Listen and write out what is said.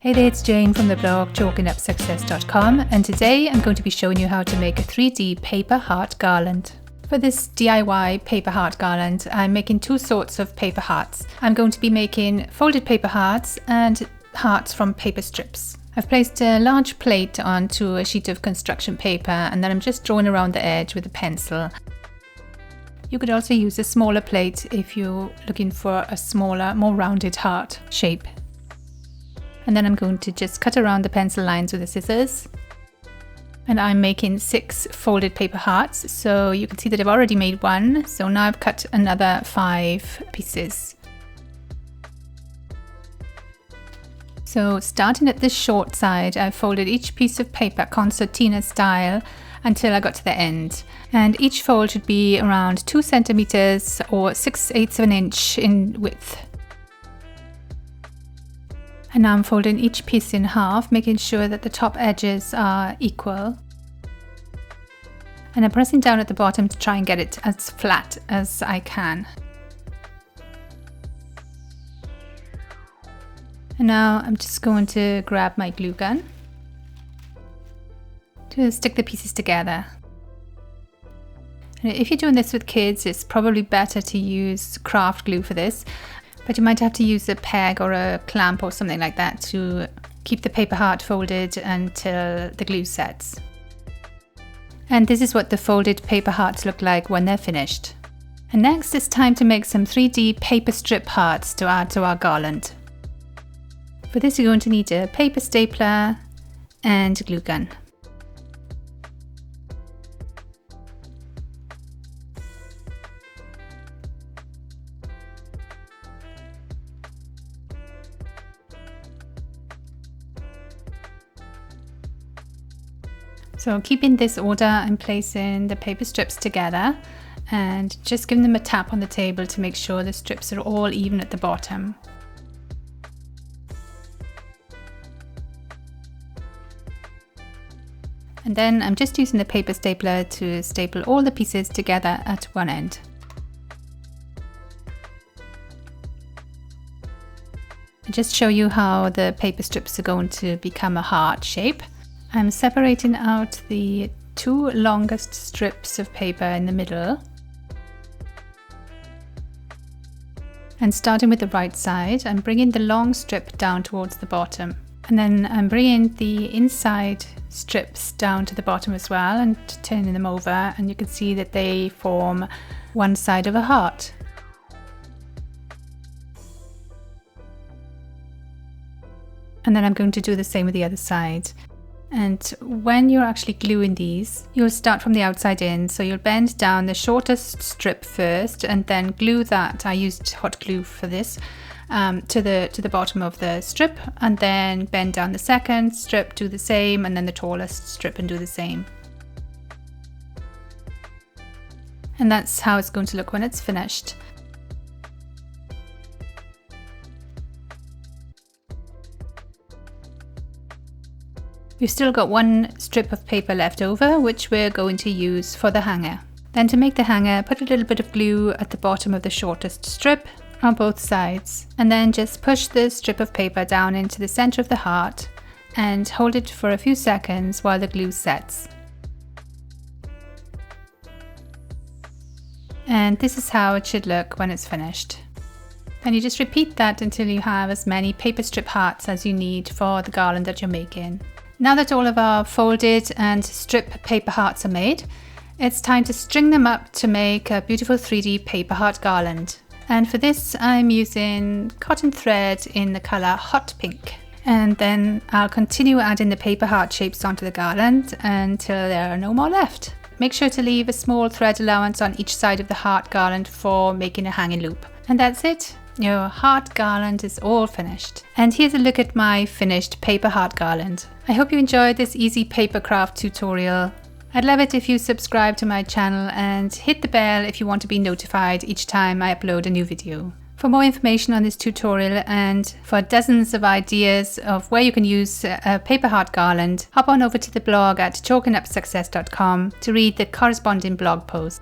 Hey there, it's Jane from the blog chalkingupsuccess.com, and today I'm going to be showing you how to make a 3D paper heart garland. For this DIY paper heart garland, I'm making two sorts of paper hearts. I'm going to be making folded paper hearts and hearts from paper strips. I've placed a large plate onto a sheet of construction paper and then I'm just drawing around the edge with a pencil. You could also use a smaller plate if you're looking for a smaller, more rounded heart shape. And then I'm going to just cut around the pencil lines with the scissors. And I'm making 6 folded paper hearts, so you can see that I've already made one, so now I've cut another 5 pieces. So starting at this short side, I folded each piece of paper concertina style until I got to the end. And each fold should be around 2 centimeters or 6/8 of an inch in width. And now I'm folding each piece in half, making sure that the top edges are equal. And I'm pressing down at the bottom to try and get it as flat as I can. And now I'm just going to grab my glue gun to stick the pieces together. And if you're doing this with kids, it's probably better to use craft glue for this. But you might have to use a peg or a clamp or something like that to keep the paper heart folded until the glue sets. And this is what the folded paper hearts look like when they're finished. And next it's time to make some 3D paper strip hearts to add to our garland. For this you're going to need a paper stapler and a glue gun. So keeping this order, I'm placing the paper strips together and just giving them a tap on the table to make sure the strips are all even at the bottom. And then I'm just using the paper stapler to staple all the pieces together at one end. I'll just show you how the paper strips are going to become a heart shape. I'm separating out the 2 longest strips of paper in the middle. And starting with the right side, I'm bringing the long strip down towards the bottom. And then I'm bringing the inside strips down to the bottom as well and turning them over, and you can see that they form one side of a heart. And then I'm going to do the same with the other side. And when you're actually gluing these, you'll start from the outside in, so you'll bend down the shortest strip first and then glue that, I used hot glue for this, to the bottom of the strip, and then bend down the second strip, do the same, and then the tallest strip and do the same. And that's how it's going to look when it's finished. We've still got 1 strip of paper left over, which we're going to use for the hanger. Then to make the hanger, put a little bit of glue at the bottom of the shortest strip on both sides, and then just push the strip of paper down into the center of the heart and hold it for a few seconds while the glue sets. And this is how it should look when it's finished. And you just repeat that until you have as many paper strip hearts as you need for the garland that you're making. Now that all of our folded and strip paper hearts are made, it's time to string them up to make a beautiful 3D paper heart garland. And for this I'm using cotton thread in the colour Hot Pink. And then I'll continue adding the paper heart shapes onto the garland until there are no more left. Make sure to leave a small thread allowance on each side of the heart garland for making a hanging loop. And that's it. Your heart garland is all finished. And here's a look at my finished paper heart garland. I hope you enjoyed this easy paper craft tutorial. I'd love it if you subscribe to my channel and hit the bell if you want to be notified each time I upload a new video. For more information on this tutorial and for dozens of ideas of where you can use a paper heart garland, hop on over to the blog at chalkingupsuccess.com to read the corresponding blog post.